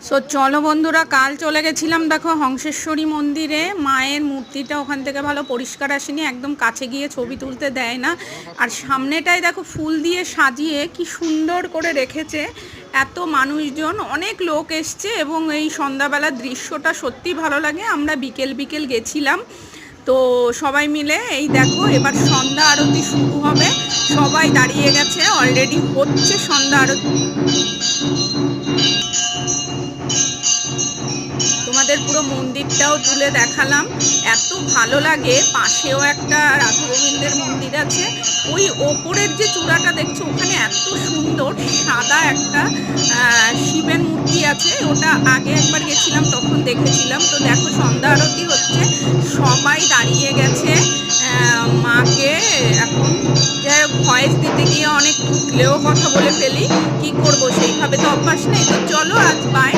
So চলো বন্ধুরা, কাল চলে গেছিলাম দেখো হংসেশ্বরী মন্দিরে। মায়ের মূর্তিটা ওখান থেকে ভালো পরিষ্কার আসেনি, একদম কাছে গিয়ে ছবি তুলতে দেয় না। আর সামনেটাই দেখো ফুল দিয়ে সাজিয়ে কি সুন্দর করে রেখেছে। এত মানুষজন, অনেক লোক এসছে এবং এই সন্ধ্যাবেলার দৃশ্যটা সত্যি ভালো লাগে। আমরা বিকেল বিকেল গেছিলাম, তো সবাই মিলে এই দেখো এবার সন্ধ্যা আরতি শুরু হবে। সবাই দাঁড়িয়ে গেছে, অলরেডি হচ্ছে সন্ধ্যা আরতি। তোমাদের পুরো মন্দিরটাও তুলে দেখালাম। এত ভালো লাগে। পাশেও একটা রাধা গোবিন্দের মন্দির আছে, ওই ওপরের যে চূড়াটা দেখছো ওখানে এত সুন্দর সাদা একটা শিবের মূর্তি আছে। ওটা আগে একবার গেছিলাম তখন দেখেছিলাম। তো দেখো সন্ধ্যা আরতি হচ্ছে, সবাই দাঁড়িয়ে গেছে মাকে। এখন যাই হোক, ভয়েস দিতে গিয়ে অনেক ঠুকলেও কথা বলে ফেলি, কি করব, সেইভাবে তো অভ্যাস নেই। তো চলো আজ বাই।